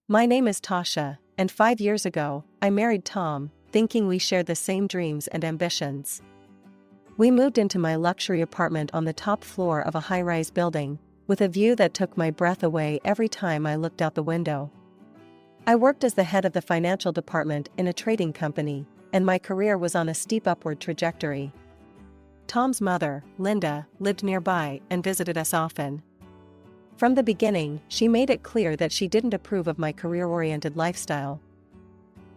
My name is Tasha, and 5 years ago, I married Tom, thinking we shared the same dreams and ambitions. We moved into my luxury apartment on the top floor of a high-rise building, with a view that took my breath away every time I looked out the window. I worked as the head of the financial department in a trading company, and my career was on a steep upward trajectory. Tom's mother, Linda, lived nearby and visited us often. From the beginning, she made it clear that she didn't approve of my career-oriented lifestyle.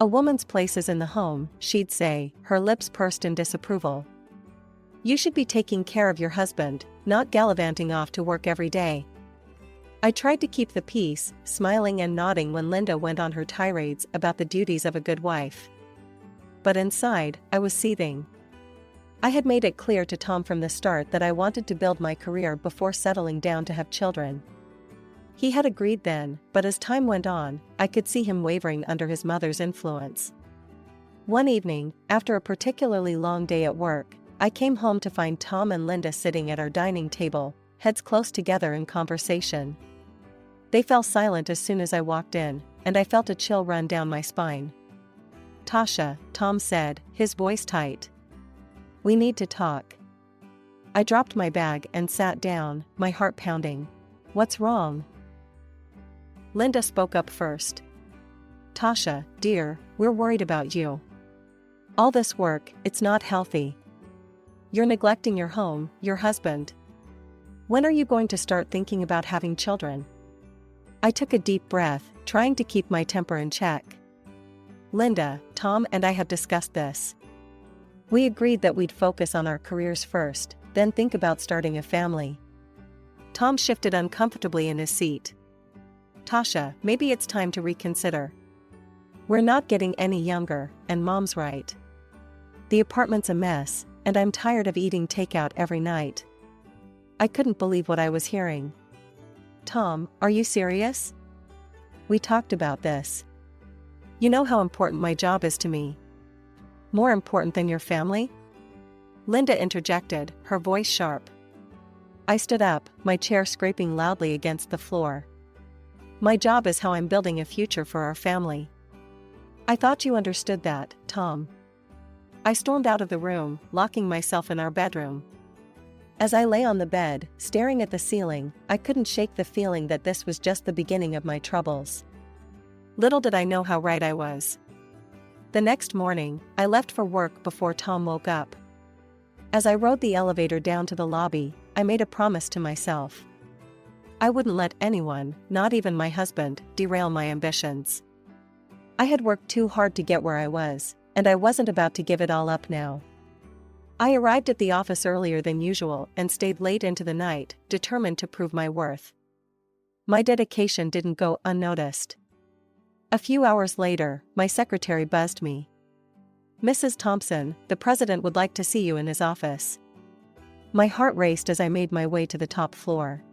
"A woman's place is in the home," she'd say, her lips pursed in disapproval. "You should be taking care of your husband, not gallivanting off to work every day." I tried to keep the peace, smiling and nodding when Linda went on her tirades about the duties of a good wife. But inside, I was seething. I had made it clear to Tom from the start that I wanted to build my career before settling down to have children. He had agreed then, but as time went on, I could see him wavering under his mother's influence. One evening, after a particularly long day at work, I came home to find Tom and Linda sitting at our dining table, heads close together in conversation. They fell silent as soon as I walked in, and I felt a chill run down my spine. "Tasha," Tom said, his voice tight. "We need to talk." I dropped my bag and sat down, my heart pounding. "What's wrong?" Linda spoke up first. "Tasha, dear, we're worried about you. All this work, it's not healthy. You're neglecting your home, your husband. When are you going to start thinking about having children?" I took a deep breath, trying to keep my temper in check. "Linda, Tom and I have discussed this. We agreed that we'd focus on our careers first, then think about starting a family." Tom shifted uncomfortably in his seat. "Tasha, maybe it's time to reconsider. We're not getting any younger, and Mom's right. The apartment's a mess, and I'm tired of eating takeout every night." I couldn't believe what I was hearing. "Tom, are you serious? We talked about this. You know how important my job is to me. More important than your family?" Linda interjected, her voice sharp. I stood up, my chair scraping loudly against the floor. "My job is how I'm building a future for our family. I thought you understood that, Tom." I stormed out of the room, locking myself in our bedroom. As I lay on the bed, staring at the ceiling, I couldn't shake the feeling that this was just the beginning of my troubles. Little did I know how right I was. The next morning, I left for work before Tom woke up. As I rode the elevator down to the lobby, I made a promise to myself. I wouldn't let anyone, not even my husband, derail my ambitions. I had worked too hard to get where I was, and I wasn't about to give it all up now. I arrived at the office earlier than usual and stayed late into the night, determined to prove my worth. My dedication didn't go unnoticed. A few hours later, my secretary buzzed me. "Mrs. Thompson, the president would like to see you in his office." My heart raced as I made my way to the top floor.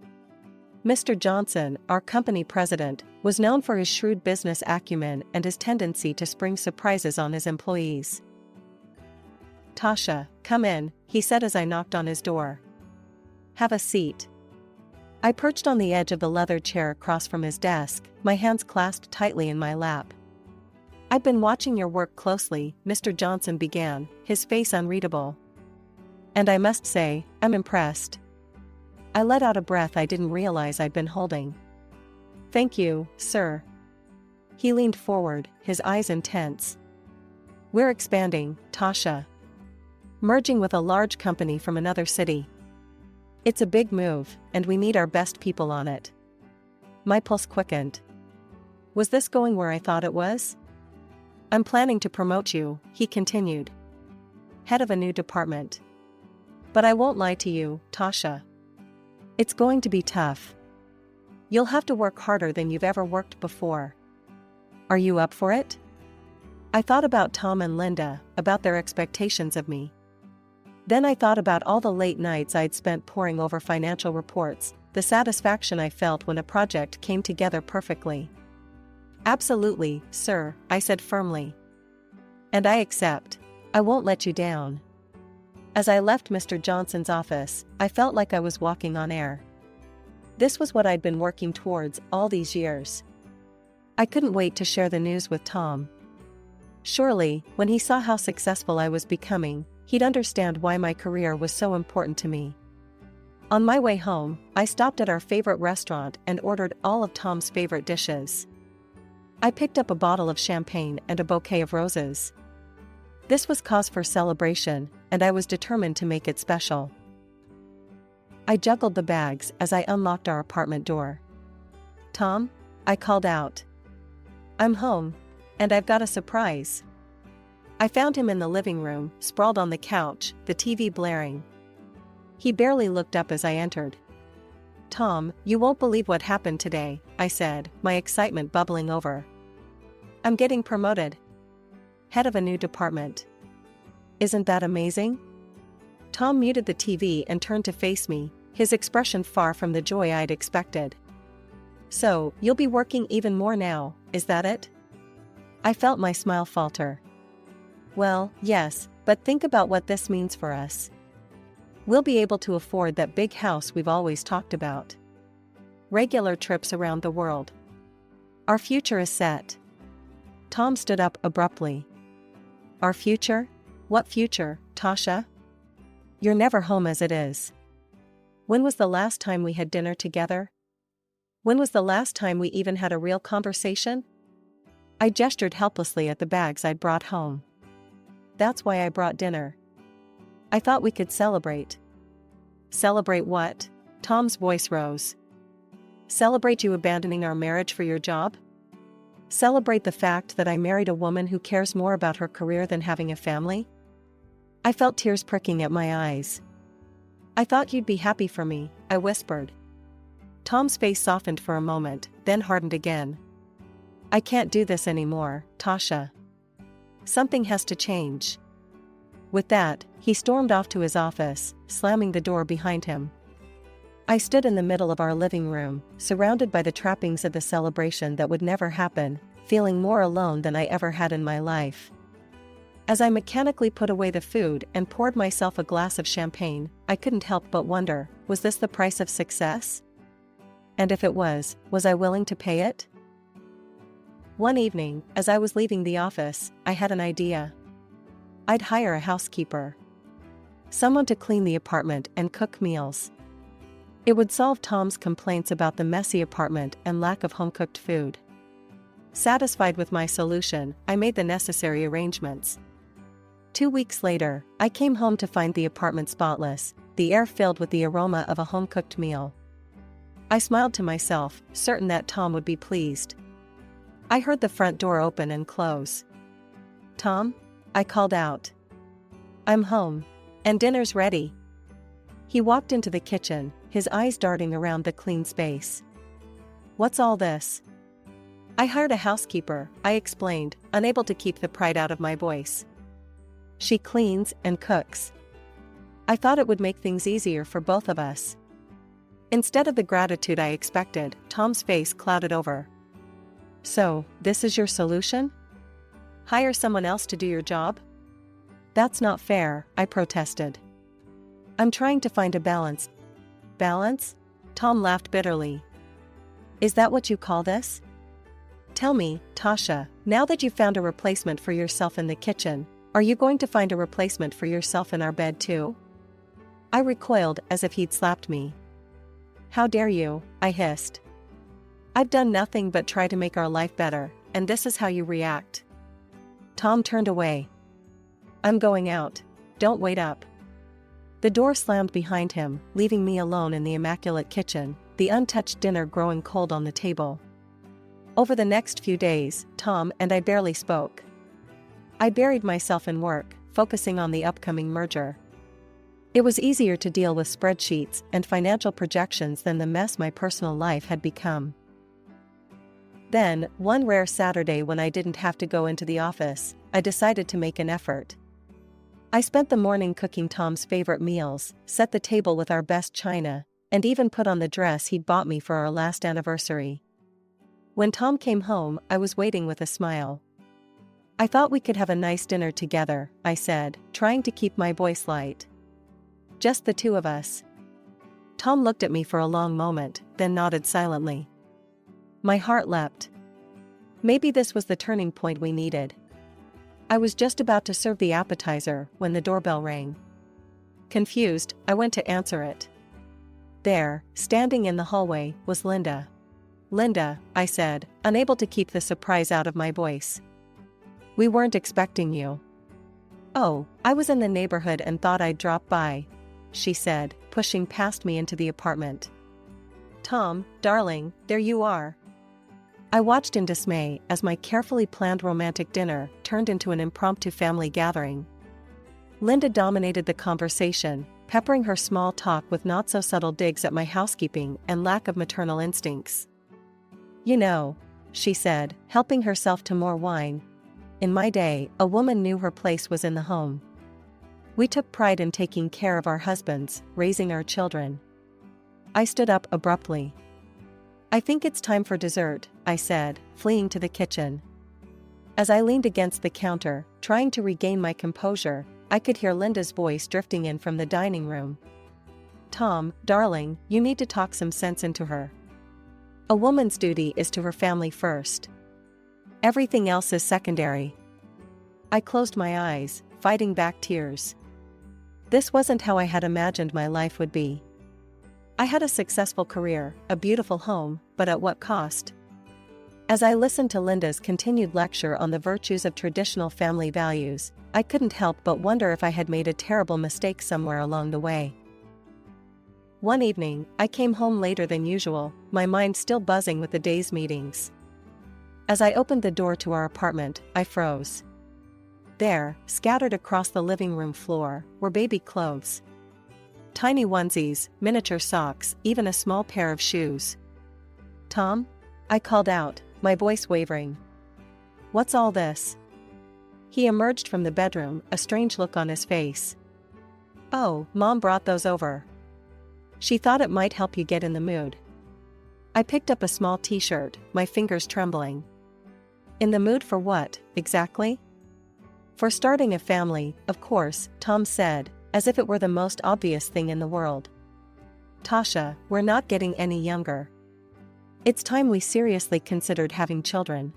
Mr. Johnson, our company president, was known for his shrewd business acumen and his tendency to spring surprises on his employees. "Tasha, come in," he said as I knocked on his door. "Have a seat." I perched on the edge of the leather chair across from his desk, my hands clasped tightly in my lap. "I've been watching your work closely," Mr. Johnson began, his face unreadable. "And I must say, I'm impressed." I let out a breath I didn't realize I'd been holding. "Thank you, sir." He leaned forward, his eyes intense. "We're expanding, Tasha. Merging with a large company from another city. It's a big move, and we need our best people on it." My pulse quickened. Was this going where I thought it was? "I'm planning to promote you," he continued. "Head of a new department. But I won't lie to you, Tasha. It's going to be tough. You'll have to work harder than you've ever worked before. Are you up for it?" I thought about Tom and Linda, about their expectations of me. Then I thought about all the late nights I'd spent poring over financial reports, the satisfaction I felt when a project came together perfectly. "Absolutely, sir," I said firmly. "And I accept. I won't let you down." As I left Mr. Johnson's office, I felt like I was walking on air. This was what I'd been working towards all these years. I couldn't wait to share the news with Tom. Surely, when he saw how successful I was becoming, he'd understand why my career was so important to me. On my way home, I stopped at our favorite restaurant and ordered all of Tom's favorite dishes. I picked up a bottle of champagne and a bouquet of roses. This was cause for celebration, and I was determined to make it special. I juggled the bags as I unlocked our apartment door. "Tom?" I called out. "I'm home. And I've got a surprise." I found him in the living room, sprawled on the couch, the TV blaring. He barely looked up as I entered. "Tom, you won't believe what happened today," I said, my excitement bubbling over. "I'm getting promoted. Head of a new department. Isn't that amazing?" Tom muted the TV and turned to face me, his expression far from the joy I'd expected. "So, you'll be working even more now, is that it?" I felt my smile falter. "Well, yes, but think about what this means for us. We'll be able to afford that big house we've always talked about. Regular trips around the world. Our future is set." Tom stood up abruptly. "Our future? What future, Tasha? You're never home as it is. When was the last time we had dinner together? When was the last time we even had a real conversation?" I gestured helplessly at the bags I'd brought home. "That's why I brought dinner. I thought we could celebrate." "Celebrate what?" Tom's voice rose. "Celebrate you abandoning our marriage for your job? Celebrate the fact that I married a woman who cares more about her career than having a family?" I felt tears pricking at my eyes. "I thought you'd be happy for me," I whispered. Tom's face softened for a moment, then hardened again. "I can't do this anymore, Tasha. Something has to change." With that, he stormed off to his office, slamming the door behind him. I stood in the middle of our living room, surrounded by the trappings of the celebration that would never happen, feeling more alone than I ever had in my life. As I mechanically put away the food and poured myself a glass of champagne, I couldn't help but wonder, was this the price of success? And if it was I willing to pay it? One evening, as I was leaving the office, I had an idea. I'd hire a housekeeper. Someone to clean the apartment and cook meals. It would solve Tom's complaints about the messy apartment and lack of home-cooked food. Satisfied with my solution, I made the necessary arrangements. 2 weeks later, I came home to find the apartment spotless, the air filled with the aroma of a home-cooked meal. I smiled to myself, certain that Tom would be pleased. I heard the front door open and close. "Tom?" I called out. "I'm home. And dinner's ready." He walked into the kitchen, his eyes darting around the clean space. "What's all this?" "I hired a housekeeper," I explained, unable to keep the pride out of my voice. "She cleans and cooks. I thought it would make things easier for both of us." Instead of the gratitude I expected, Tom's face clouded over. "So, this is your solution? Hire someone else to do your job?" "That's not fair," I protested. "I'm trying to find a balance." "Balance?" Tom laughed bitterly. "Is that what you call this? Tell me, Tasha, now that you've found a replacement for yourself in the kitchen, are you going to find a replacement for yourself in our bed too?" I recoiled as if he'd slapped me. "How dare you?" I hissed. "I've done nothing but try to make our life better, and this is how you react." Tom turned away. "I'm going out. Don't wait up." The door slammed behind him, leaving me alone in the immaculate kitchen, the untouched dinner growing cold on the table. Over the next few days, Tom and I barely spoke. I buried myself in work, focusing on the upcoming merger. It was easier to deal with spreadsheets and financial projections than the mess my personal life had become. Then, one rare Saturday when I didn't have to go into the office, I decided to make an effort. I spent the morning cooking Tom's favorite meals, set the table with our best china, and even put on the dress he'd bought me for our last anniversary. When Tom came home, I was waiting with a smile. "I thought we could have a nice dinner together," I said, trying to keep my voice light. "Just the two of us." Tom looked at me for a long moment, then nodded silently. My heart leapt. Maybe this was the turning point we needed. I was just about to serve the appetizer when the doorbell rang. Confused, I went to answer it. There, standing in the hallway, was Linda. "Linda," I said, unable to keep the surprise out of my voice. "We weren't expecting you." "Oh, I was in the neighborhood and thought I'd drop by," she said, pushing past me into the apartment. "Tom, darling, there you are." I watched in dismay as my carefully planned romantic dinner turned into an impromptu family gathering. Linda dominated the conversation, peppering her small talk with not-so-subtle digs at my housekeeping and lack of maternal instincts. "You know," she said, helping herself to more wine, "in my day, a woman knew her place was in the home. We took pride in taking care of our husbands, raising our children." I stood up abruptly. "I think it's time for dessert," I said, fleeing to the kitchen. As I leaned against the counter, trying to regain my composure, I could hear Linda's voice drifting in from the dining room. "Tom, darling, you need to talk some sense into her. A woman's duty is to her family first. Everything else is secondary." I closed my eyes, fighting back tears. This wasn't how I had imagined my life would be. I had a successful career, a beautiful home, but at what cost? As I listened to Linda's continued lecture on the virtues of traditional family values, I couldn't help but wonder if I had made a terrible mistake somewhere along the way. One evening, I came home later than usual, my mind still buzzing with the day's meetings. As I opened the door to our apartment, I froze. There, scattered across the living room floor, were baby clothes. Tiny onesies, miniature socks, even a small pair of shoes. "Tom?" I called out, my voice wavering. "What's all this?" He emerged from the bedroom, a strange look on his face. "Oh, Mom brought those over. She thought it might help you get in the mood." I picked up a small t-shirt, my fingers trembling. "In the mood for what, exactly?" "For starting a family, of course," Tom said, as if it were the most obvious thing in the world. "Tasha, we're not getting any younger. It's time we seriously considered having children."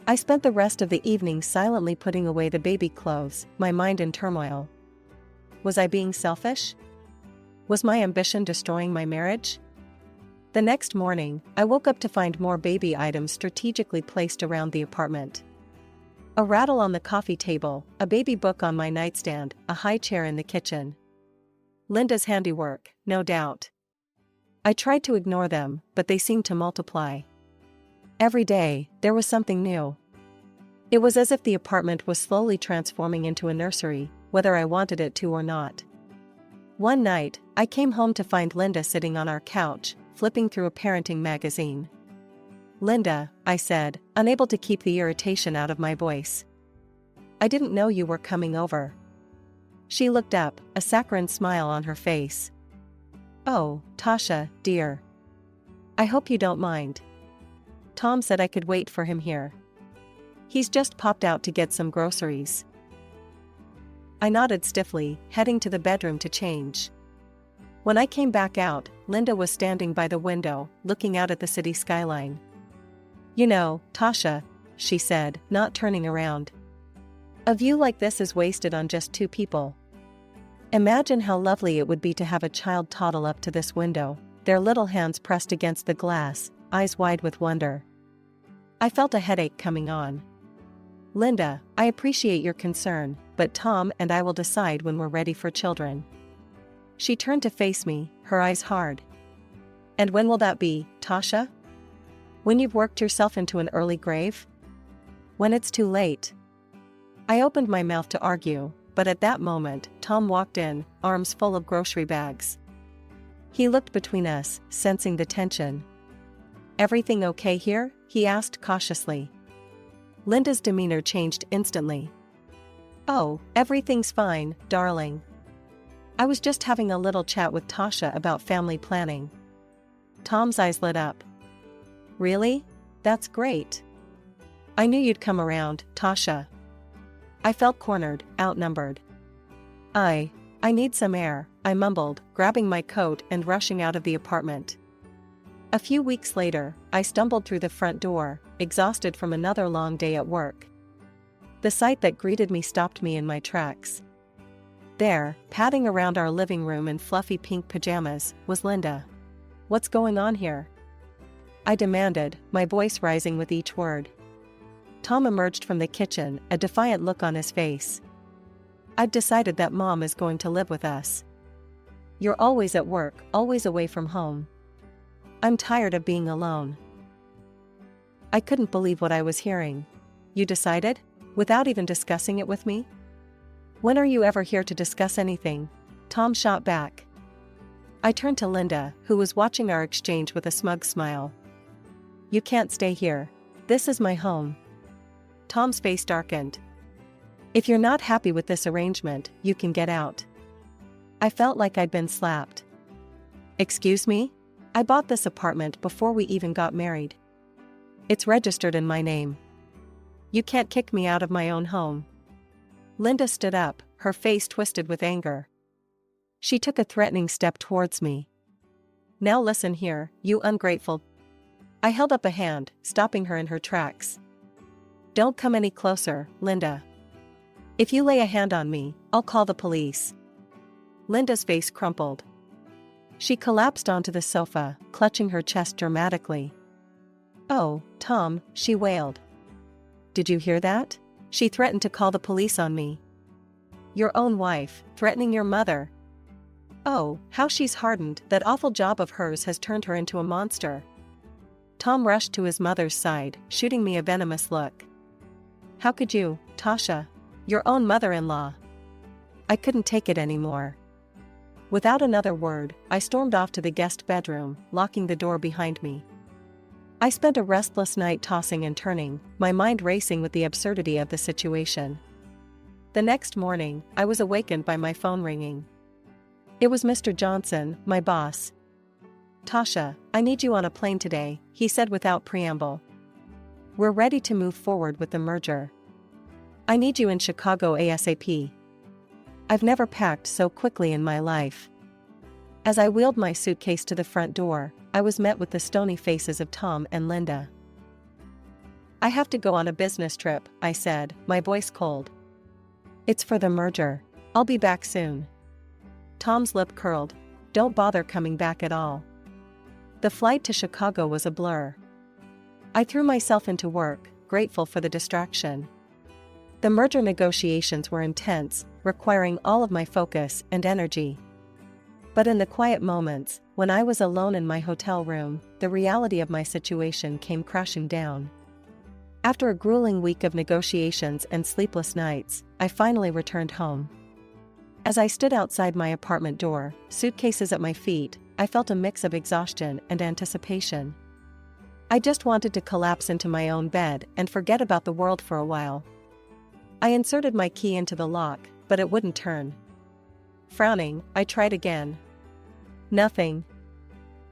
I spent the rest of the evening silently putting away the baby clothes, my mind in turmoil. Was I being selfish? Was my ambition destroying my marriage? The next morning, I woke up to find more baby items strategically placed around the apartment. A rattle on the coffee table, a baby book on my nightstand, a high chair in the kitchen. Linda's handiwork, no doubt. I tried to ignore them, but they seemed to multiply. Every day, there was something new. It was as if the apartment was slowly transforming into a nursery, whether I wanted it to or not. One night, I came home to find Linda sitting on our couch, flipping through a parenting magazine. "Linda," I said, unable to keep the irritation out of my voice. "I didn't know you were coming over." She looked up, a saccharine smile on her face. "Oh, Tasha, dear. I hope you don't mind. Tom said I could wait for him here. He's just popped out to get some groceries." I nodded stiffly, heading to the bedroom to change. When I came back out, Linda was standing by the window, looking out at the city skyline. "You know, Tasha," she said, not turning around. "A view like this is wasted on just two people. Imagine how lovely it would be to have a child toddle up to this window, their little hands pressed against the glass, eyes wide with wonder." I felt a headache coming on. "Linda, I appreciate your concern, but Tom and I will decide when we're ready for children." She turned to face me, her eyes hard. "And when will that be, Tasha? When you've worked yourself into an early grave? When it's too late?" I opened my mouth to argue, but at that moment, Tom walked in, arms full of grocery bags. He looked between us, sensing the tension. "Everything okay here?" he asked cautiously. Linda's demeanor changed instantly. "Oh, everything's fine, darling. I was just having a little chat with Tasha about family planning." Tom's eyes lit up. "Really? That's great. I knew you'd come around, Tasha." I felt cornered, outnumbered. I need some air," I mumbled, grabbing my coat and rushing out of the apartment. A few weeks later, I stumbled through the front door, exhausted from another long day at work. The sight that greeted me stopped me in my tracks. There, padding around our living room in fluffy pink pajamas, was Linda. "What's going on here?" I demanded, my voice rising with each word. Tom emerged from the kitchen, a defiant look on his face. "I've decided that Mom is going to live with us. You're always at work, always away from home. I'm tired of being alone." I couldn't believe what I was hearing. "You decided? Without even discussing it with me? When are you ever here to discuss anything?" Tom shot back. I turned to Linda, who was watching our exchange with a smug smile. "You can't stay here. This is my home." Tom's face darkened. "If you're not happy with this arrangement, you can get out." I felt like I'd been slapped. "Excuse me? I bought this apartment before we even got married. It's registered in my name. You can't kick me out of my own home." Linda stood up, her face twisted with anger. She took a threatening step towards me. "Now listen here, you ungrateful." I held up a hand, stopping her in her tracks. "Don't come any closer, Linda. If you lay a hand on me, I'll call the police." Linda's face crumpled. She collapsed onto the sofa, clutching her chest dramatically. "Oh, Tom," she wailed. "Did you hear that? She threatened to call the police on me." "Your own wife, threatening your mother? Oh, how she's hardened. That awful job of hers has turned her into a monster." Tom rushed to his mother's side, shooting me a venomous look. "How could you, Tasha? Your own mother-in-law." I couldn't take it anymore. Without another word, I stormed off to the guest bedroom, locking the door behind me. I spent a restless night tossing and turning, my mind racing with the absurdity of the situation. The next morning, I was awakened by my phone ringing. It was Mr. Johnson, my boss. "Tasha, I need you on a plane today," he said without preamble. "We're ready to move forward with the merger. I need you in Chicago ASAP." I've never packed so quickly in my life. As I wheeled my suitcase to the front door, I was met with the stony faces of Tom and Linda. "I have to go on a business trip," I said, my voice cold. "It's for the merger. I'll be back soon." Tom's lip curled. "Don't bother coming back at all." The flight to Chicago was a blur. I threw myself into work, grateful for the distraction. The merger negotiations were intense, requiring all of my focus and energy. But in the quiet moments, when I was alone in my hotel room, the reality of my situation came crashing down. After a grueling week of negotiations and sleepless nights, I finally returned home. As I stood outside my apartment door, suitcases at my feet, I felt a mix of exhaustion and anticipation. I just wanted to collapse into my own bed and forget about the world for a while. I inserted my key into the lock, but it wouldn't turn. Frowning, I tried again. Nothing.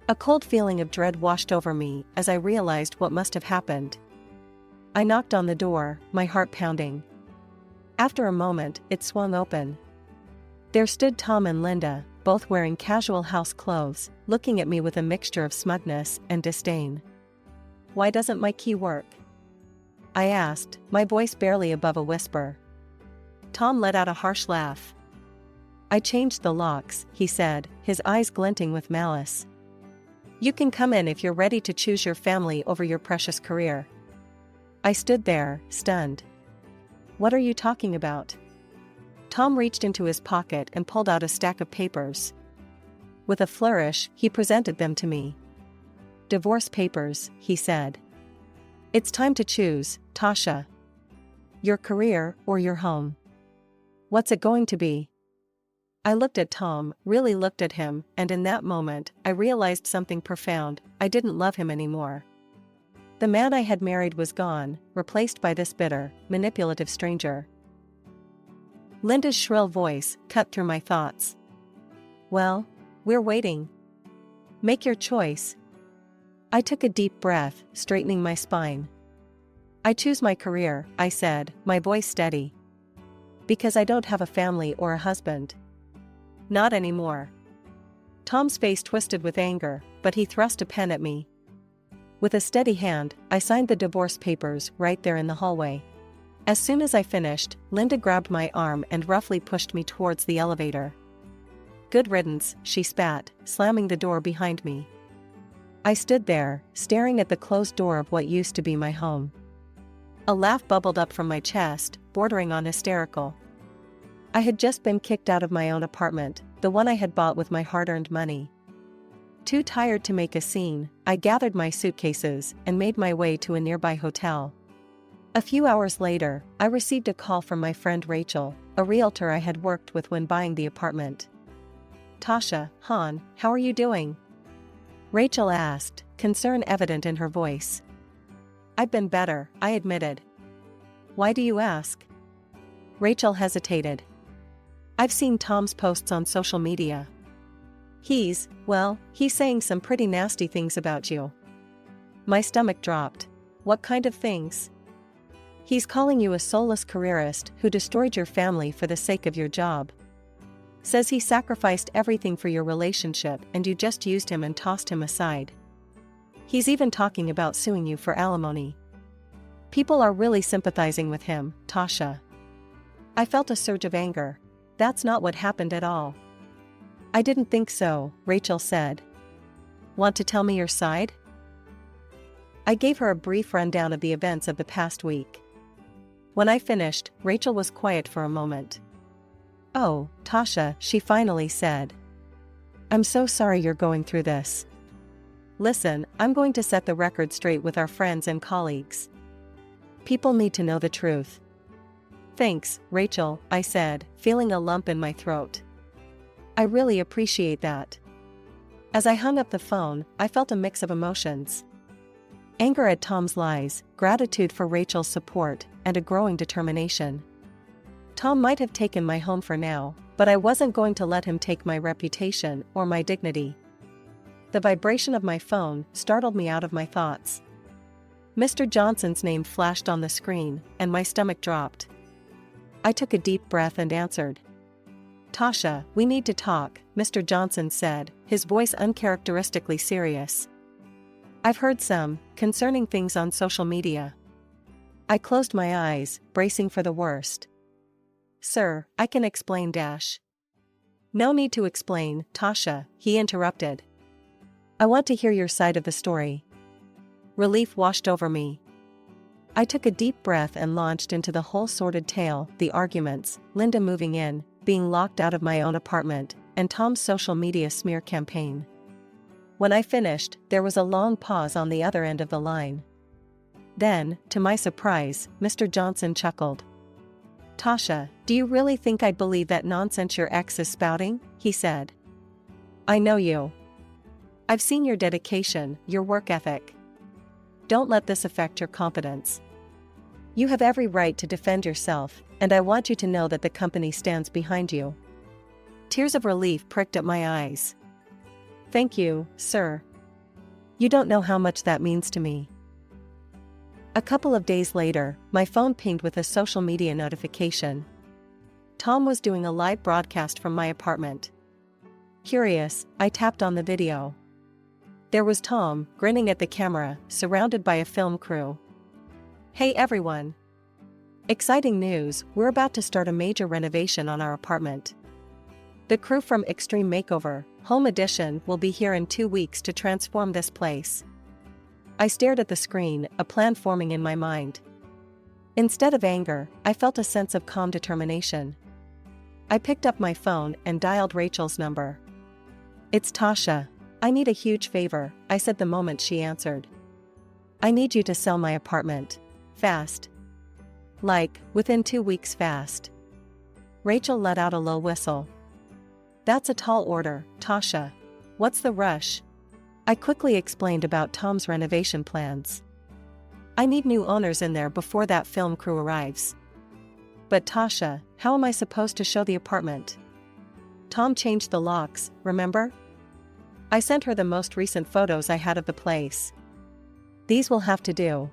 A cold feeling of dread washed over me as I realized what must have happened. I knocked on the door, my heart pounding. After a moment, it swung open. There stood Tom and Linda, both wearing casual house clothes, looking at me with a mixture of smugness and disdain. "Why doesn't my key work?" I asked, my voice barely above a whisper. Tom let out a harsh laugh. "I changed the locks," he said, his eyes glinting with malice. "You can come in if you're ready to choose your family over your precious career." I stood there, stunned. "What are you talking about?" Tom reached into his pocket and pulled out a stack of papers. With a flourish, he presented them to me. "Divorce papers," he said. "It's time to choose, Tasha. Your career or your home. What's it going to be?" I looked at Tom, really looked at him, and in that moment, I realized something profound. I didn't love him anymore. The man I had married was gone, replaced by this bitter, manipulative stranger. Linda's shrill voice cut through my thoughts. "Well, we're waiting. Make your choice." I took a deep breath, straightening my spine. "I choose my career," I said, my voice steady. "Because I don't have a family or a husband. Not anymore." Tom's face twisted with anger, but he thrust a pen at me. With a steady hand, I signed the divorce papers right there in the hallway. As soon as I finished, Linda grabbed my arm and roughly pushed me towards the elevator. "Good riddance," she spat, slamming the door behind me. I stood there, staring at the closed door of what used to be my home. A laugh bubbled up from my chest, bordering on hysterical. I had just been kicked out of my own apartment, the one I had bought with my hard-earned money. Too tired to make a scene, I gathered my suitcases and made my way to a nearby hotel. A few hours later, I received a call from my friend Rachel, a realtor I had worked with when buying the apartment. "Tasha, hon, how are you doing?" Rachel asked, concern evident in her voice. "I've been better," I admitted. "Why do you ask?" Rachel hesitated. "I've seen Tom's posts on social media. He's saying some pretty nasty things about you." My stomach dropped. "What kind of things?" "He's calling you a soulless careerist who destroyed your family for the sake of your job. Says he sacrificed everything for your relationship and you just used him and tossed him aside. He's even talking about suing you for alimony. People are really sympathizing with him, Tasha." I felt a surge of anger. "That's not what happened at all." "I didn't think so," Rachel said. "Want to tell me your side?" I gave her a brief rundown of the events of the past week. When I finished, Rachel was quiet for a moment. "Oh, Tasha," she finally said. "I'm so sorry you're going through this. Listen, I'm going to set the record straight with our friends and colleagues. People need to know the truth." "Thanks, Rachel," I said, feeling a lump in my throat. "I really appreciate that." As I hung up the phone, I felt a mix of emotions. Anger at Tom's lies, gratitude for Rachel's support, and a growing determination. Tom might have taken my home for now, but I wasn't going to let him take my reputation or my dignity. The vibration of my phone startled me out of my thoughts. Mr. Johnson's name flashed on the screen, and my stomach dropped. I took a deep breath and answered. "Tasha, we need to talk," Mr. Johnson said, his voice uncharacteristically serious. "I've heard some concerning things on social media." I closed my eyes, bracing for the worst. "Sir, I can explain dash." "No need to explain, Tasha," he interrupted. "I want to hear your side of the story." Relief washed over me. I took a deep breath and launched into the whole sordid tale, the arguments, Linda moving in, being locked out of my own apartment, and Tom's social media smear campaign. When I finished, there was a long pause on the other end of the line. Then, to my surprise, Mr. Johnson chuckled. "Tasha, do you really think I'd believe that nonsense your ex is spouting?" he said. "I know you. I've seen your dedication, your work ethic. Don't let this affect your confidence. You have every right to defend yourself, and I want you to know that the company stands behind you." Tears of relief pricked at my eyes. "Thank you, sir. You don't know how much that means to me." A couple of days later, my phone pinged with a social media notification. Tom was doing a live broadcast from my apartment. Curious, I tapped on the video. There was Tom, grinning at the camera, surrounded by a film crew. "Hey everyone! Exciting news, we're about to start a major renovation on our apartment. The crew from Extreme Makeover, Home Edition will be here in 2 weeks to transform this place." I stared at the screen, a plan forming in my mind. Instead of anger, I felt a sense of calm determination. I picked up my phone and dialed Rachel's number. "It's Tasha. I need a huge favor," I said the moment she answered. "I need you to sell my apartment. Fast. Like, within 2 weeks fast." Rachel let out a low whistle. "That's a tall order, Tasha. What's the rush?" I quickly explained about Tom's renovation plans. "I need new owners in there before that film crew arrives." "But Tasha, how am I supposed to show the apartment? Tom changed the locks, remember? I sent her the most recent photos I had of the place. These will have to do."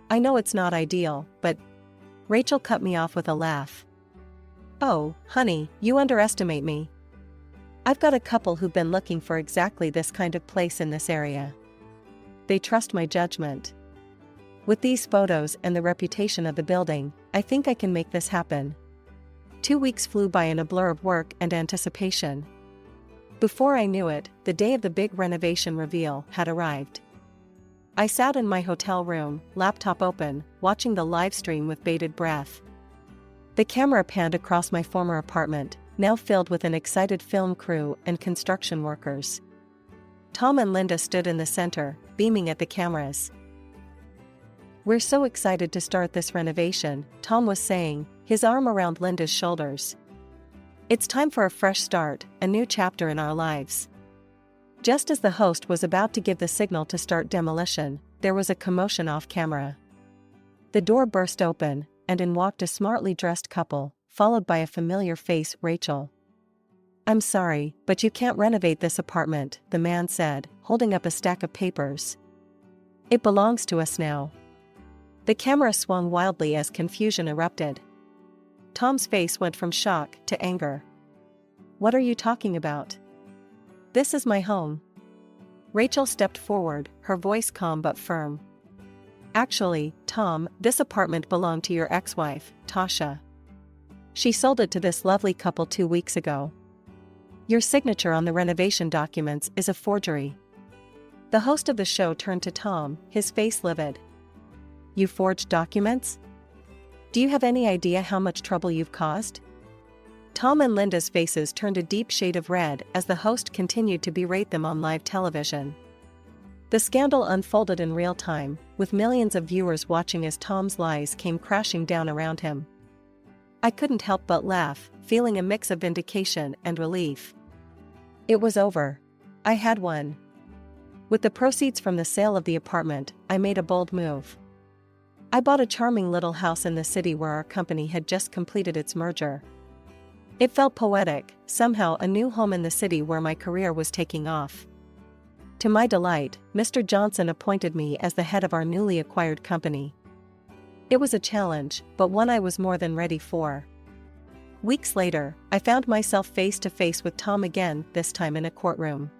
"I know it's not ideal, but..." Rachel cut me off with a laugh. "Oh, honey, you underestimate me. I've got a couple who've been looking for exactly this kind of place in this area. they trust my judgment. With these photos and the reputation of the building, I think I can make this happen. 2 weeks flew by in a blur of work and anticipation. Before I knew it, the day of the big renovation reveal had arrived. I sat in my hotel room, laptop open, watching the live stream with bated breath. The camera panned across my former apartment, now filled with an excited film crew and construction workers. Tom and Linda stood in the center, beaming at the cameras. "We're so excited to start this renovation," Tom was saying, his arm around Linda's shoulders. "It's time for a fresh start, a new chapter in our lives." Just as the host was about to give the signal to start demolition, there was a commotion off camera. The door burst open, and in walked a smartly dressed couple, followed by a familiar face, Rachel. "I'm sorry, but you can't renovate this apartment," the man said, holding up a stack of papers. "It belongs to us now." The camera swung wildly as confusion erupted. Tom's face went from shock to anger. "What are you talking about? This is my home." Rachel stepped forward, her voice calm but firm. "Actually, Tom, this apartment belonged to your ex-wife, Tasha. She sold it to this lovely couple 2 weeks ago. Your signature on the renovation documents is a forgery." The host of the show turned to Tom, his face livid. "You forged documents? Do you have any idea how much trouble you've caused?" Tom and Linda's faces turned a deep shade of red as the host continued to berate them on live television. The scandal unfolded in real time, with millions of viewers watching as Tom's lies came crashing down around him. I couldn't help but laugh, feeling a mix of vindication and relief. It was over. I had won. With the proceeds from the sale of the apartment, I made a bold move. I bought a charming little house in the city where our company had just completed its merger. It felt poetic, somehow a new home in the city where my career was taking off. To my delight, Mr. Johnson appointed me as the head of our newly acquired company. It was a challenge, but one I was more than ready for. Weeks later, I found myself face to face with Tom again, this time in a courtroom.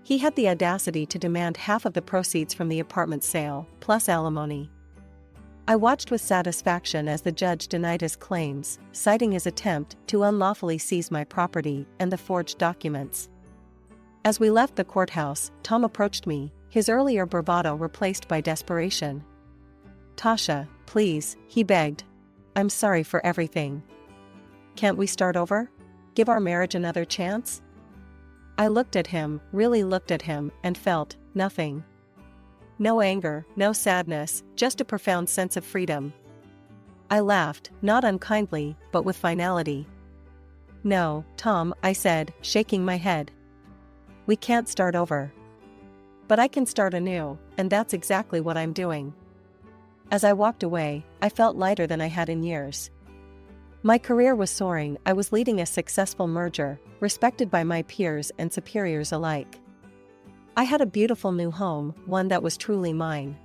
He had the audacity to demand half of the proceeds from the apartment sale, plus alimony. I watched with satisfaction as the judge denied his claims, citing his attempt to unlawfully seize my property and the forged documents. As we left the courthouse, Tom approached me, his earlier bravado replaced by desperation. "Tasha, please," he begged. "I'm sorry for everything. Can't we start over? Give our marriage another chance?" I looked at him, really looked at him, and felt nothing. No anger, no sadness, just a profound sense of freedom. I laughed, not unkindly, but with finality. "No, Tom," I said, shaking my head. "We can't start over. But I can start anew, and that's exactly what I'm doing." As I walked away, I felt lighter than I had in years. My career was soaring, I was leading a successful merger, respected by my peers and superiors alike. I had a beautiful new home, one that was truly mine.